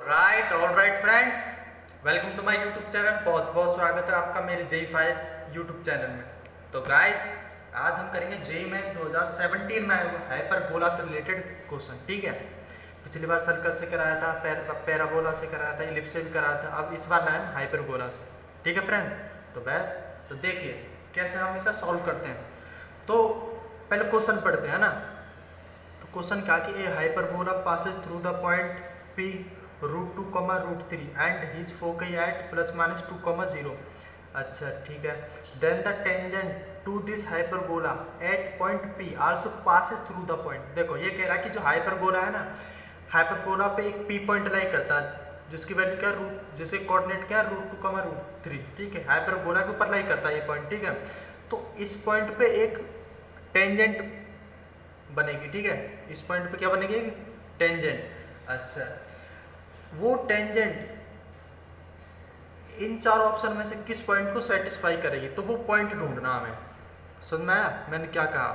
Right all right friends, welcome to my YouTube channel. बहुत बहुत स्वागत है आपका मेरे जेई फाइव यूट्यूब चैनल में। तो गाइस, आज हम करेंगे जेई में 2017 में आया हुआ हाइपरबोला से रिलेटेड क्वेश्चन। ठीक है, पिछली बार सर्कल से कराया था, पैराबोला से कराया था, इलिप्स से भी कराया था। अब इस बार लाए हम हाइपरबोला से। ठीक है फ्रेंड्स, तो बस तो देखिए कैसे हम इसे सॉल्व करते हैं। तो पहले क्वेश्चन पढ़ते हैं ना। तो क्वेश्चन क्या कि a hyperbola passes through the point P √2, √3 and his foci at ±2, 0। अच्छा ठीक है। Then the tangent to this hyperbola at point P also passes through the point. देखो ये कह रहा है कि जो हाइपरबोला है ना, हाइपरबोला पे एक पी पॉइंट लाई करता है जिसकी वैल्यू क्या जिसके कोऑर्डिनेट क्या है √2, √3। ठीक है, हाइपरबोला के ऊपर लाई करता है ये पॉइंट। ठीक है, तो इस पॉइंट पे एक टेंजेंट बनेगी। ठीक है, इस पॉइंट पे क्या बनेगी? टेंजेंट। अच्छा, वो टेंजेंट इन चार ऑप्शन में से किस पॉइंट को सेटिस्फाई करेगी? तो वो पॉइंट ढूंढना हमें। समझ में आया मैंने क्या कहा?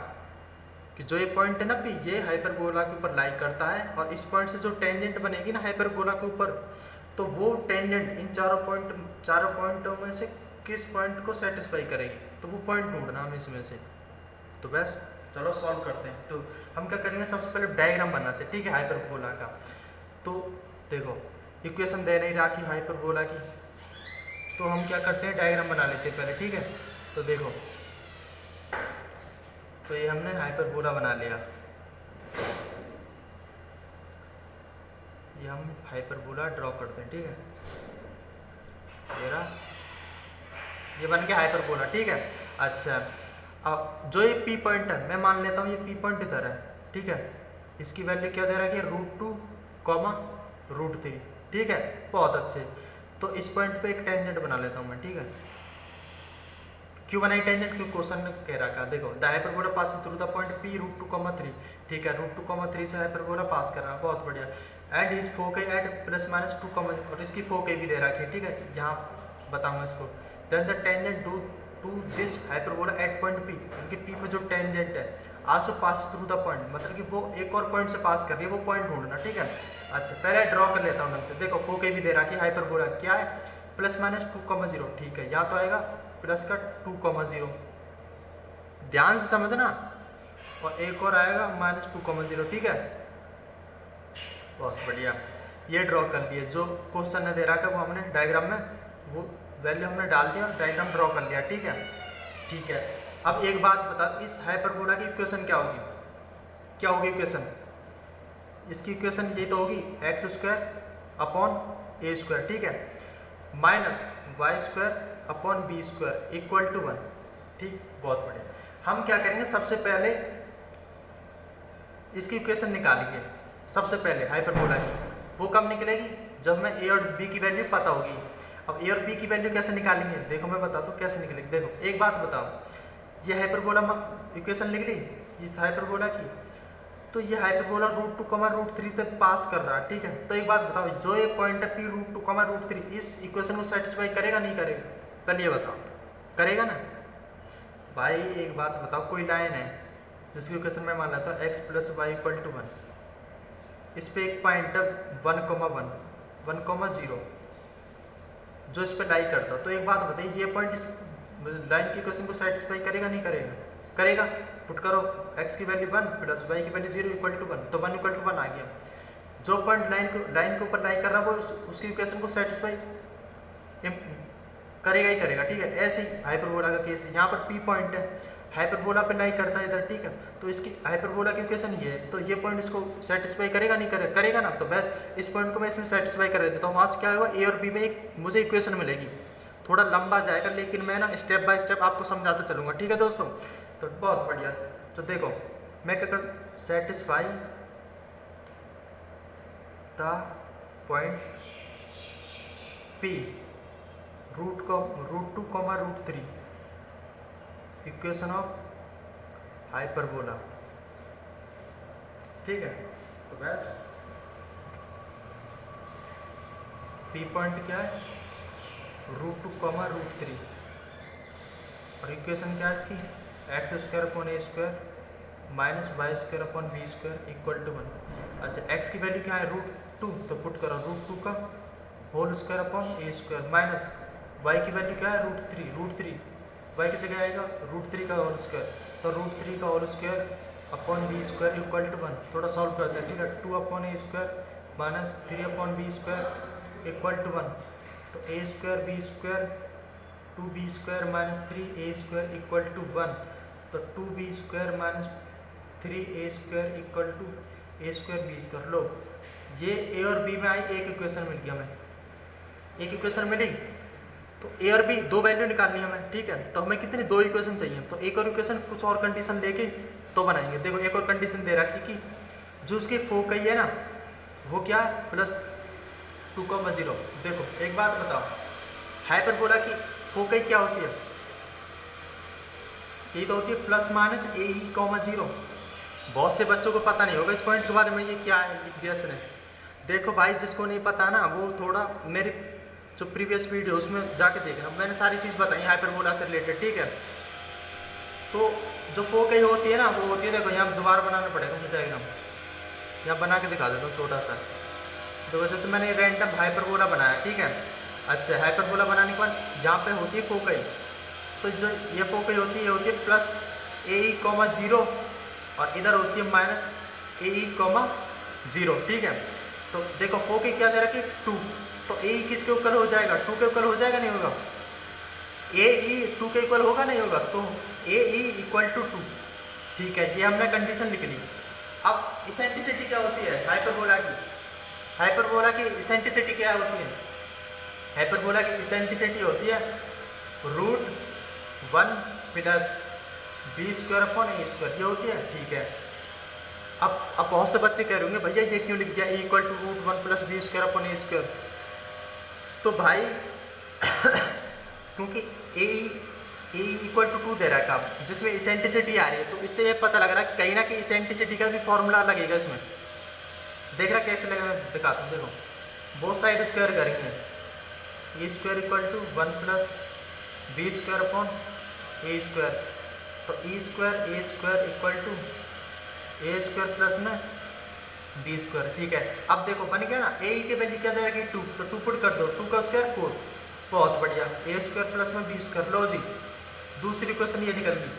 कि जो ये पॉइंट है ना पी, ये हाइपरबोला के ऊपर लाई करता है और इस पॉइंट से जो टेंजेंट बनेगी ना हाइपरबोला के ऊपर, तो वो टेंजेंट इन चारों पॉइंटों में से किस पॉइंट को सेटिस्फाई करेगी? तो वो पॉइंट ढूंढना हमें इसमें से। तो बस चलो सॉल्व करते हैं। तो हम क्या करेंगे, सबसे पहले डायग्राम बनाते हैं। ठीक है, हाइपरबोला का। तो देखो इक्वेशन दे नहीं रहा कि हाइपरबोला की, तो हम क्या करते हैं, डायग्राम बना लेते हैं पहले। ठीक है, तो देखो, तो ये हमने हाइपरबोला बना लिया। ये हम हाइपरबोला ड्रॉ करते हैं। ठीक है, ये बन गया हाइपरबोला। ठीक है, अच्छा अब जो ये पी पॉइंट है, मैं मान लेता हूँ ये पी पॉइंट इधर है। ठीक है, इसकी वैल्यू क्या दे रहा है? √2, √3। ठीक है, बहुत अच्छे। तो इस पॉइंट पे एक टेंजेंट बना लेता हूँ मैं। ठीक है, क्यों बनाई टेंजेंट? क्यों क्वेश्चन ने कह रखा। देखो the hyperbola pass through the point P √2, 3। ठीक है, √2, 3 से हाइपरबोला पास कर रहा है, बहुत बढ़िया। एंड इस फोकी एट ±2, और इसकी फोकी भी दे रखी है। ठीक है, यहाँ बताऊंगा इसको। Then the tangent to this hyperbola at point P, उनके पी पे जो टेंजेंट है also pass through the point, मतलब कि वो एक और पॉइंट से पास कर रही है, वो पॉइंट ढूंढना। ठीक है, अच्छा पहले ड्रॉ कर लेता हूँ ढंग से। देखो फोकी भी दे रखी है, हाइपरबोला क्या है? ±2, 0। ठीक है, या तो आएगा प्लस का 2, 0, ध्यान से समझना, और एक और आएगा -2, 0। ठीक है, बहुत बढ़िया। ये ड्रॉ कर लिए, जो क्वेश्चन ने दे रहा है वो हमने डायग्राम में वो वैल्यू हमने डाल दी और डायग्राम ड्रॉ कर लिया। ठीक है, ठीक है। अब एक बात बता, इस हाइपरबोला की इक्वेशन क्या होगी? क्या होगी इक्वेशन? इसकी इक्वेशन ये तो होगी x² / a²। ठीक है, -y² / b² = 1। ठीक, बहुत बढ़िया। हम क्या करेंगे, सबसे पहले इसकी इक्वेशन निकालेंगे। सबसे पहले हाइपरबोला की, वो कब निकलेगी? जब हमें a और b की वैल्यू पता होगी। अब a और b की वैल्यू कैसे निकालेंगे? देखो मैं बताता हूँ कैसे निकलेगी। देखो एक बात बताओ, ये हाइपरबोला इक्वेशन लिख ली इस हाइपरबोला की, तो ये हाइपरबोला √2, √3 तक पास कर रहा है। ठीक है, तो एक बात बताओ, जो ये पॉइंट है पी √2, √3 इस इक्वेशन को सेटिस्फाई करेगा नहीं करेगा? पहले ये बताओ, करेगा ना भाई? एक बात बताओ, कोई लाइन है जिसकी इक्वेशन में मान लेता हूँ x + y = 1, इस पे एक पॉइंट है 1, 1, 0 जो इस पे लाई करता, तो एक बात बताइए, ये पॉइंट इस लाइन की इक्वेशन को सेटिस्फाई करेगा नहीं करेगा? करेगा। पुट करो, x की वैल्यू 1 + y की वैल्यू 0 = 1, तो 1 = 1 आ गया। जो पॉइंट लाइन के ऊपर लाई कर रहा है वो उसकी इक्वेशन को सेटिस्फाई करेगा ही करेगा। ठीक है, ऐसे ही हाइपरबोला का केस है। यहाँ पर पी पॉइंट है, हाइपरबोला पे लाई करता है इधर। ठीक है, तो इसकी हाइपरबोला की इक्वेशन ये है, तो ये पॉइंट इसको सेटिस्फाई करेगा नहीं करेगा? करेगा ना, तो बस इस पॉइंट को मैं इसमें सेटिस्फाई कर देता हूँ। वहाँ से क्या होगा, ए और बी में एक मुझे इक्वेशन मिलेगी। थोड़ा लंबा जाएगा, लेकिन मैं ना स्टेप बाय स्टेप आपको समझाते चलूँगा। ठीक है दोस्तों, तो बहुत बढ़िया। तो देखो मैं क्या कर, satisfy the point P √2, √3 equation of hyperbola. ठीक है, तो बस पी पॉइंट क्या है? √2, √3, और इक्वेशन क्या है इसकी? x² / a² - y² / b² = 1। अच्छा x की वैल्यू क्या है? 2, तो पुट करो रूट 2 का whole square upon A square minus Y की वैल्यू क्या है रूट थ्री वाई की जगह आएगा रूट 3 का होल स्क्वायर, तो रूट 3 का whole square upon B square equal to 1। थोड़ा सॉल्व करते हैं, ठीक है। 2 upon A square minus 3 upon B square equal to 1, तो A square B square 2b square minus 3a square equal to 1, तो 2b square minus 3a square equal to a square b square. लो ये a और b में आई एक equation मिल गया हमें, एक इक्वेशन मिली, तो a और b दो वैल्यू निकालनी है हमें, ठीक है। तो हमें कितनी दो इक्वेशन चाहिए, तो एक और इक्वेशन कुछ और कंडीशन लेके तो बनाएंगे। देखो एक और कंडीशन दे रखी कि जो उसकी फोकई है ना वो क्या है +2,0। देखो एक बात बताओ, हाइपरबोला की फोकई क्या होती है, ये तो होती है ±AE,0। बहुत से बच्चों को पता नहीं होगा इस पॉइंट के बारे में, ये क्या है लिख दिया इसने। देखो भाई जिसको नहीं पता ना वो थोड़ा मेरी जो प्रीवियस वीडियो उसमें जाके देखना, मैंने सारी चीज़ बताई हाइपरबोला से रिलेटेड, ठीक है। तो जो फोकई होती है ना वो होती है, देखो यहाँ दोबारा बनाना पड़ेगा मुझे डायग्राम, यहाँ बना के दिखा देता हूँ छोटा सा। तो जैसे मैंने रैंडम हाइपरबोला बनाया, ठीक है। अच्छा हाइपरबोला बनाने के बाद यहाँ पे होती है फोकई, तो जो ये फोकई होती है ये होती है +AE,0 और इधर होती है -AE,0, ठीक है। तो देखो फोकई क्या दे रखी है 2, तो AE किसके इक्वल हो जाएगा 2 के इक्वल हो जाएगा नहीं होगा, AE 2 के इक्वल होगा नहीं होगा, तो AE इक्वल टू 2, ठीक है। ये हमने कंडीशन लिख ली। अब इसेंट्रिसिटी क्या होती है हाइपरबोला की, हाइपरबोला की इसेंट्रिसिटी क्या होती है, हाइपरबोला की इसेंट्रिसिटी होती है √1 + b square upon A square, ये होती है, ठीक है। अब बहुत से बच्चे कह रहे होंगे भैया ये क्यों लिख दिया E = √1 + b square upon A square, तो भाई क्योंकि ए इक्वल टू 2 दे रहा है काम जिसमें इसेंट्रिसिटी आ रही है, तो इससे ये पता लग रहा है कहीं ना कहीं इसेंट्रिसिटी का भी फॉर्मूला लगेगा इसमें। देख रहा कैसे लगेगा, मैं दिखाता हूँ। देखो बोथ साइड स्क्वायर करेंगे, A square equal to 1 + b square upon A square, तो A square equal to A square plus में बी स्क्वायर, ठीक है। अब देखो बन गया ना, ए की वैल्यू क्या दे रखी 2, तो 2 पुट कर दो, 2 का स्क्वायर 4, बहुत बढ़िया, ए स्क्वायर प्लस में बी स्क्वायर। लो जी दूसरी इक्वेशन ये निकल गई,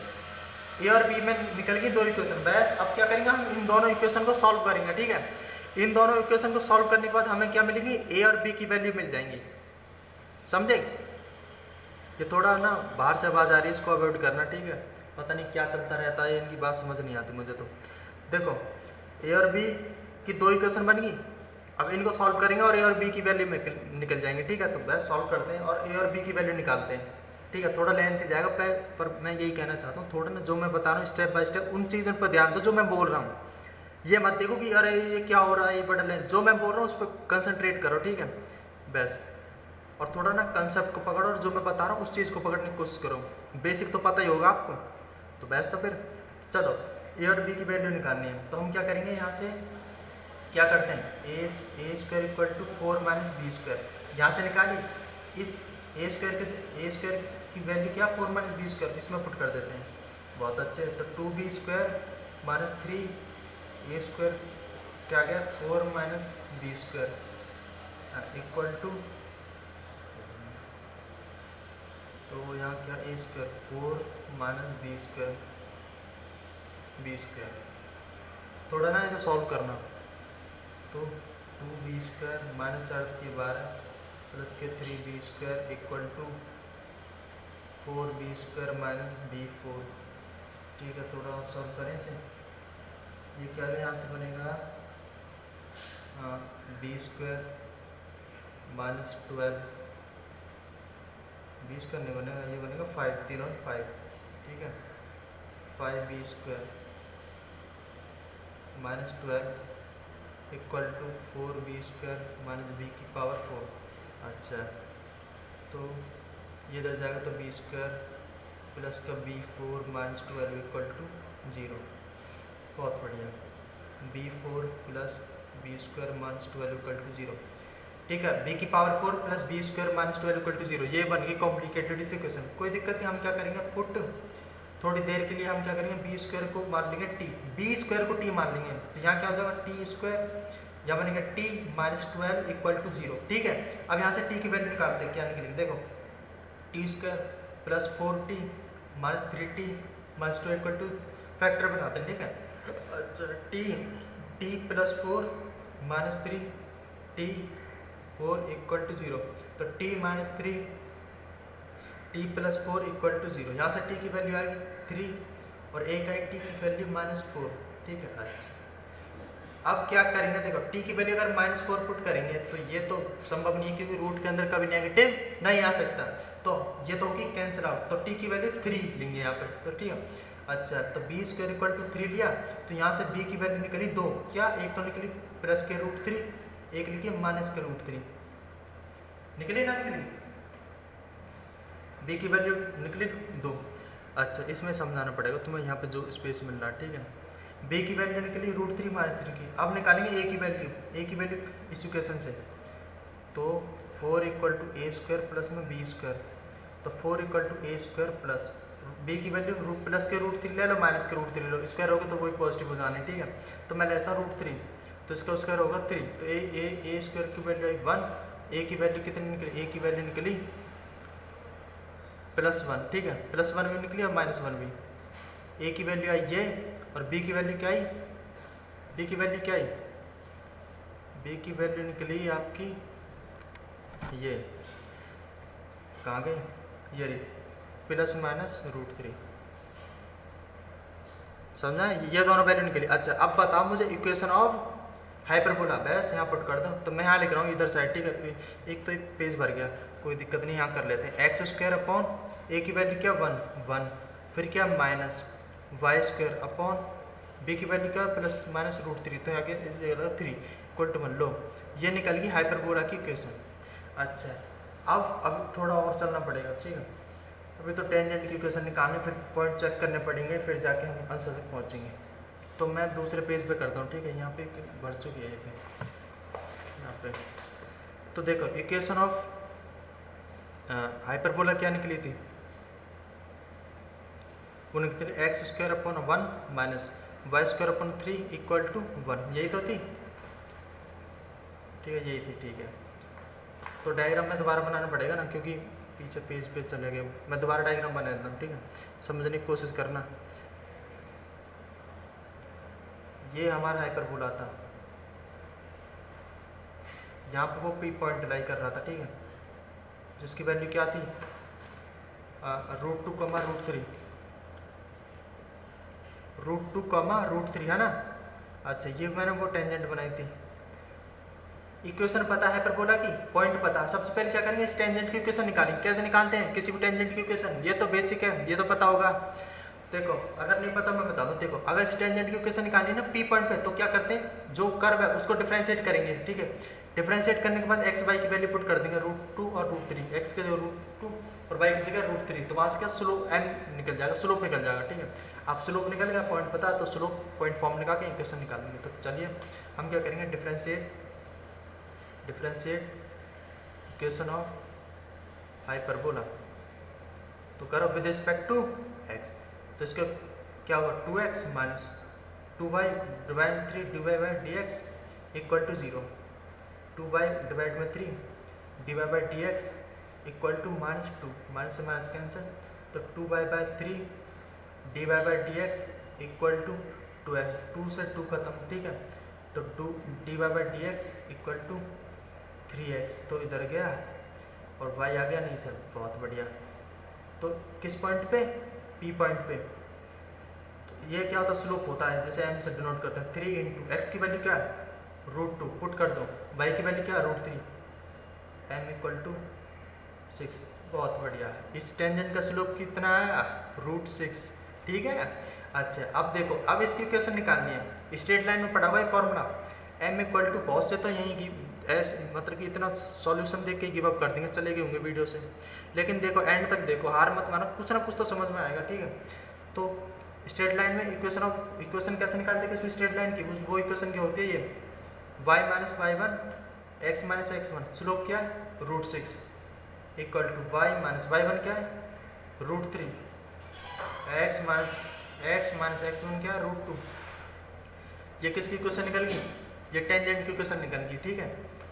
ए और बी में निकल गई दो इक्वेशन। बस अब क्या करेंगे हम इन दोनों इक्वेशन को सॉल्व करेंगे, ठीक है। इन दोनों इक्वेशन को सॉल्व करने के बाद हमें क्या मिलेंगी, ए और बी की वैल्यू मिल जाएंगी, समझे। ये थोड़ा ना बाहर से आवाज़ आ रही है, इसको अवॉइड करना, ठीक है। पता नहीं क्या चलता रहता है, इनकी बात समझ नहीं आती मुझे। तो देखो ए और बी की दो इक्वेशन बन गई, अब इनको सॉल्व करेंगे और ए और बी की वैल्यू निकल जाएंगे, ठीक है। तो बस सॉल्व करते हैं और ए और बी की वैल्यू निकालते हैं, ठीक है। थोड़ा लेंथ जाएगा पर मैं यही कहना चाहता हूँ, थोड़ा ना जो मैं बता रहा हूँ स्टेप बाय स्टेप उन चीज़ों पर ध्यान दो जो मैं बोल रहा हूँ। ये मत देखो कि अरे ये क्या हो रहा है, ये बड़ा लेंथ, जो मैं बोल रहा हूँ उस पर कंसंट्रेट करो, ठीक है बस। और थोड़ा ना कंसेप्ट को पकड़ो और जो मैं बता रहा हूँ उस चीज़ को पकड़ने की कोशिश करो। बेसिक तो पता ही होगा आपको, तो बस। तो फिर चलो ए और बी की वैल्यू निकालनी है, तो हम क्या करेंगे, यहाँ से क्या करते हैं, A square equal to 4 - b square, यहाँ से निकाली। इस ए स्क्वायर की वैल्यू क्या 4 - b स्क्वायर, इसमें पुट कर देते हैं, बहुत अच्छे। तो 2b स्क्वायर माइनस 3 ए स्क्वायर क्या गया 4 - b स्क्वायर इक्वल टू, तो यहाँ क्या ए स्क्वायर 4 - b स्क्वायर, थोड़ा ना इसे सॉल्व करना। तो 2b स्क्वायर माइनस 4 की 12 प्लस के 3b square equal to 4b square minus b4, ठीक है। थोड़ा और सॉल्व करें इसे, ये क्या है, यहाँ से बनेगा b square minus 12, b square नहीं बनेगा, ये बनेगा 5, 3 और 5, ठीक है। 5b square minus 12 equal to 4b square minus b की पावर 4। अच्छा तो ये इधर जाएगा, तो b स्क्वायर प्लस का b4 माइनस 12 इक्वल टू 0, बहुत बढ़िया। b4 plus b square minus 12 equal to 0, ठीक है। b की power 4 plus b square minus 12 equal to 0, ये बन गई कॉम्प्लिकेटेड इक्वेशन। कोई दिक्कत नहीं, हम क्या करेंगे पुट, थोड़ी देर के लिए हम क्या करेंगे b स्क्वायर को मान लेंगे t, b स्क्वायर को t मान लेंगे, तो यहाँ क्या हो जाएगा t स्क्वायर या बनेगा टी माइनस 12 इक्वल टू 0। ठीक है, अब यहाँ से टी की वैल्यू निकालते हैं, क्या निकलेगी देखो, T square plus 4t minus 3t minus 2 equal to factor बनाते हैं। ठीक है, अच्छा T plus 4 minus 3 T 4 equal to 0, तो T minus 3 T plus 4 equal to 0। यहाँ से टी की वैल्यू आएगी 3 और एक आई टी की वैल्यू माइनस 4। ठीक है, अच्छा अब क्या करेंगे देखो, टी की वैल्यू अगर माइनस 4 पुट करेंगे तो ये तो संभव नहीं है क्योंकि रूट के अंदर कभी नेगेटिव नहीं आ सकता, तो ये तो होगी कैंसिल आउट, तो टी की वैल्यू 3 लेंगे यहाँ पर। तो ठीक है, अच्छा तो बी स्क्वायर इक्वल टू 3 लिया, तो यहाँ से बी की वैल्यू निकली 2, क्या एक तो निकली प्लस के रूट 3, एक लिखी माइनस के रूट 3, निकली ना निकली, बी की वैल्यू निकली 2। अच्छा इसमें समझाना पड़ेगा तुम्हें यहाँ पे जो स्पेस मिल रहा है। ठीक है, बी की वैल्यू निकली रूट 3 माइनस 3 की, अब निकालेंगे ए की वैल्यू इस इक्वेशन से, तो 4 equal to A square plus में बी स्क्वायर, तो 4 equal to A square plus B की वैल्यू रूट प्लस के रूट 3 ले लो माइनस के रूट 3 ले लो, स्क्वायर होगा तो वही पॉजिटिव हो जाना है। ठीक है, तो मैं लेता हूँ रूट 3, तो इसका स्क्वायर होगा 3, तो ए स्क्वायर की वैल्यू आई 1, ए की वैल्यू कितनी निकली, ए की वैल्यू निकली +1। ठीक है, +1 भी निकली और -1 भी, ए की वैल्यू आई ये और बी की वैल्यू क्या आई, बी की वैल्यू क्या आई, बी की वैल्यू निकली आपकी ये, कहाँ गई, ये रही +-√3, समझा, ये दोनों वैल्यू निकली। अच्छा अब बताओ मुझे इक्वेशन ऑफ हाइपरबोला, बस यहाँ पुट कर दो, तो मैं यहाँ लिख रहा हूँ इधर साइड। ठीक है, एक तो एक पेज भर गया, कोई दिक्कत नहीं, यहाँ कर लेते हैं, एक्स स्क्वायर अपॉन ए की वैल्यू क्या 1, फिर क्या minus Y square upon B की वैल्यू क्या +-√3, तो यहाँ के 3 इक्वल टू 1। लो ये निकल गई हाइपरबोला की इक्वेशन। अच्छा अब थोड़ा और चलना पड़ेगा। ठीक है, अभी तो टेंजेंट की इक्वेशन निकालने, फिर पॉइंट चेक करने पड़ेंगे, फिर जाके हम आंसर तक पहुँचेंगे। तो मैं दूसरे पेज पे करता हूँ। ठीक है, यहाँ पे भर चुकी है यहाँ पे, तो देखो इक्वेशन ऑफ हाइपरबोला क्या निकली थी, वो निकली X square upon 1 minus Y square upon 3 equal to 1, यही तो थी। ठीक है, यही थी। ठीक है, तो डायग्राम में दोबारा बनाना पड़ेगा ना, क्योंकि पीछे पेज पे चले गए, मैं दोबारा डायग्राम बना देता हूँ। ठीक है, समझने की कोशिश करना। ये हमारा हाइपरबोला था, यहाँ पे वो पी पॉइंट लाई कर रहा था। ठीक है, जिसकी वैल्यू क्या थी √2, √2, है ना। अच्छा ये मैंने वो टेंजेंट बनाई थी, इक्वेशन पता है हाइपरबोला की, पॉइंट पता। सबसे पहले क्या करेंगे, इस टेंजेंट की इक्वेशन निकालेंगे। कैसे निकालते हैं किसी भी टेंजेंट की इक्वेशन, ये तो बेसिक है, ये तो पता होगा। देखो अगर नहीं पता मैं बता दूं, देखो अगर इस टेंजेंट की इक्वेशन निकालनी है ना पी पॉइंट पे, तो क्या करते हैं, जो कर्व है उसको डिफरेंशिएट करेंगे। ठीक है, डिफरेंशिएट करने के बाद एक्स वाई की वैल्यू पुट कर देंगे, √2 और √3, एक्स के जो √2 और वाई की जगह √3, तो वहाँ से क्या स्लोप एम निकल जाएगा, स्लोप निकल जाएगा। ठीक है, आप स्लोप निकल गया, पॉइंट पता है तो स्लोप पॉइंट फॉर्म निकाल के इक्वेशन निकाल देंगे। तो चलिए हम क्या करेंगे, डिफरेंशिएट इक्वेशन ऑफ हाइपरबोला, तो करो विद रिस्पेक्ट टू एक्स, तो इसका क्या होगा 2x minus 2y divide 3 divide by dx equal to 0, 2y divide में 3 divide by dx equal to -2, minus से माइनस कैंसिल, तो 2y by 3 divide by dx equal to 2x, 2 से 2 खत्म। ठीक है, तो 2 divide by dx equal to 3x, तो इधर गया और y आ गया नीचे, बहुत बढ़िया। तो किस पॉइंट पे, पी पॉइंट पे, तो ये क्या होता है, स्लोप होता है, जैसे m से डिनोट करते हैं। 3 इंटू एक्स की वैल्यू क्या है √2 पुट कर दो, y की वैल्यू क्या है √3, m इक्वल टू 6, बहुत बढ़िया है। इस टेंजेंट का स्लोप कितना है √6। ठीक है, अच्छा अब देखो, अब इसकी इक्वेशन निकालनी है, स्ट्रेट लाइन में पढ़ा हुआ है फॉर्मूला, m इक्वल टू बहुत से तो यहीं ऐसे मतलब कि इतना सॉल्यूशन देख के गिव अप कर देंगे, चले गए होंगे वीडियो से, लेकिन देखो एंड तक देखो, हार मत मानो, कुछ ना कुछ तो समझ में आएगा। ठीक है, तो स्ट्रेट लाइन में इक्वेशन कैसे निकालते हैं, इसमें स्ट्रेट लाइन की वो इक्वेशन क्या होती है, ये y minus y1 x minus x1, slope क्या है √6 equal to y minus y1 क्या है √3, x माइनस x1 क्या है √2। ये किसकी इक्वेशन निकल गई, ये टेंजेंट की इक्वेशन निकल गई, ठीक है।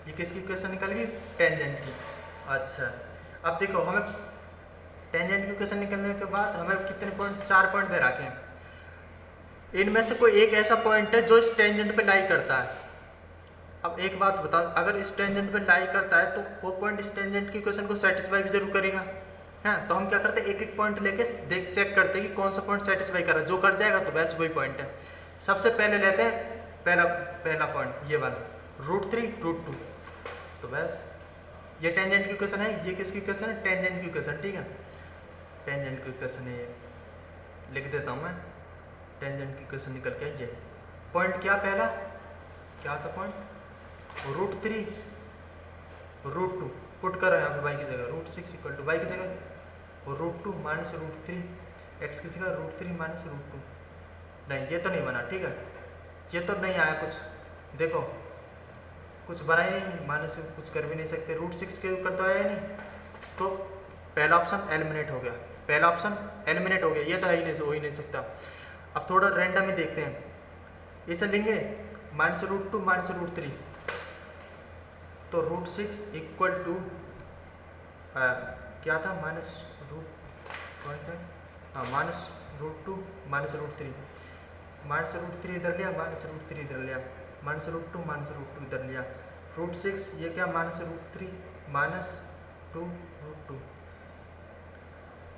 ये किसकी इक्वेशन निकल गई? टेंजेंट की। अच्छा, अब देखो हमें टेंजेंट की इक्वेशन निकलने के बाद हमें कितने पॉइंट, 4 पॉइंट दे रखे हैं। इनमें से कोई एक ऐसा पॉइंट है जो इस टेंजेंट पे लाई करता है। अब एक बात बताओ, अगर इस टेंजेंट पे लाई करता है तो वो पॉइंट इस टेंजेंट की इक्वेशन को सेटिस्फाई भी जरूर करेगा, है। तो हम क्या करते हैं, एक एक पॉइंट लेके देख चेक करते हैं कि कौन सा पॉइंट सेटिस्फाई कर रहा है। जो कर जाएगा तो बस वही पॉइंट है। सबसे पहले लेते हैं पहला पॉइंट, ये वाला √3 √2। तो बस ये टेंजेंट की इक्वेशन है। ये किसकी इक्वेशन है? टेंजेंट की इक्वेशन, ठीक है। टेंजेंट की इक्वेशन है, ये लिख देता हूँ मैं। टेंजेंट की इक्वेशन निकल के ये पॉइंट क्या, पहला क्या था पॉइंट? √3 √2 पुट करो यहाँ पे y की जगह, √6 इक्वल टू y की जगह और √2 माइनस √3, x की जगह √3 माइनस √2। नहीं, ये तो नहीं बना, ठीक है। ये तो नहीं आया कुछ, देखो कुछ बना ही नहीं, माइनस कुछ कर भी नहीं सकते। √6 के ऊपर तो आया नहीं, तो पहला ऑप्शन एलिमिनेट हो गया। पहला ऑप्शन एलिमिनेट हो गया, ये तो है ही नहीं, हो ही नहीं सकता। अब थोड़ा रैंडम ही देखते हैं, इसे लेंगे -√2 माइनस √3, तो √6 इक्वल टू क्या था, -√2 माइनस √3 -√3 इधर लिया, -√3 इधर लिया, -√2 -√2 इधर लिया, √6 ये क्या, -√3 -2 √2,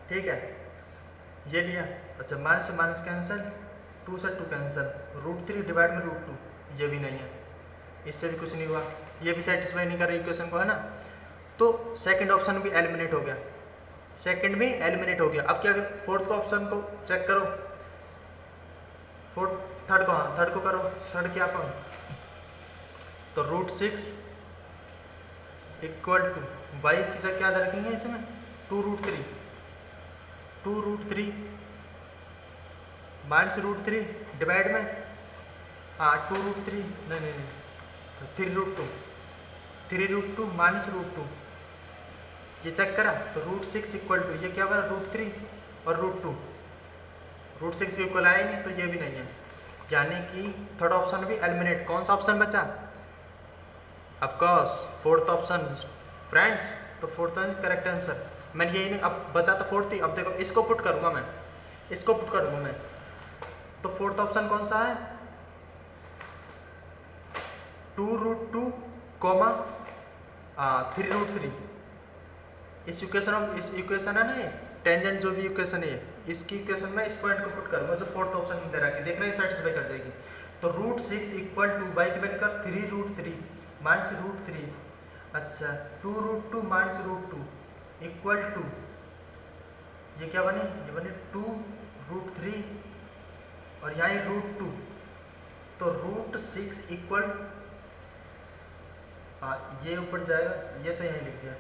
ठीक है, ये लिया। अच्छा, माइनस से माइनस कैंसिल, 2 से 2 कैंसिल, √3 डिवाइड में √2, ये भी नहीं है, इससे भी कुछ नहीं हुआ, ये भी सेटिस्फाई नहीं कर रही इक्वेशन को, है ना। तो सेकंड ऑप्शन भी एलिमिनेट हो गया, सेकंड भी एलिमिनेट हो गया। अब क्या, फोर्थ को ऑप्शन को चेक करो, थर्ड को, हाँ थर्ड को करो। थर्ड क्या पाओ, तो √6 इक्वल टू y की जगह क्या रखेंगे इसमें, 2√3 माइनस √3 डिवाइड में, हाँ 2√3 नहीं, तो 3√2 माइनस √2, ये चेक करा तो √6 इक्वल टू ये क्या बना, √3 और √2, √6 के इक्वल आया नहीं, तो ये भी नहीं है, यानी कि थर्ड ऑप्शन भी एलिमिनेट। कौन सा ऑप्शन बचा, ऑफकोर्स फोर्थ ऑप्शन फ्रेंड्स, तो फोर्थ करेक्ट आंसर। मैंने यही नहीं, अब बचा तो फोर्थ ही। अब देखो इसको पुट करूंगा मैं, इसको पुट करूंगा मैं, तो फोर्थ ऑप्शन कौन सा है, 2√2 कॉमा 3√3। इस इक्वेशन है ना, टेंजेंट जो भी इक्वेशन है, इसकी इक्वेशन में इस पॉइंट को पुट करूंगा जो फोर्थ ऑप्शन में दे रहा है, देख रहे हैं सेटिस्फाई कर जाएगी। तो √6 इक्वल टू y की वैल्यू कर 3√3 माइनस √3, अच्छा 2√2 माइनस √2 इक्वल टू ये क्या बने, ये बने 2√3 और यहाँ √2, तो √6 इक्वल, ये ऊपर जाएगा, ये तो यहीं लिख दिया,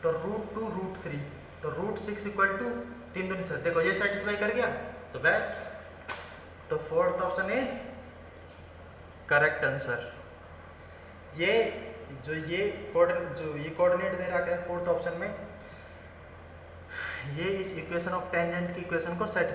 तो √2 √3, तो √6 इक्वल टू 3 दूनी 6। देखो ये सेटिस्फाई कर गया, तो बस, तो fourth option is correct answer. ये कोऑर्डिनेट दे रखा है फोर्थ ऑप्शन में, ये इस इक्वेशन ऑफ टेंजेंट की इक्वेशन को सेटिस्फाई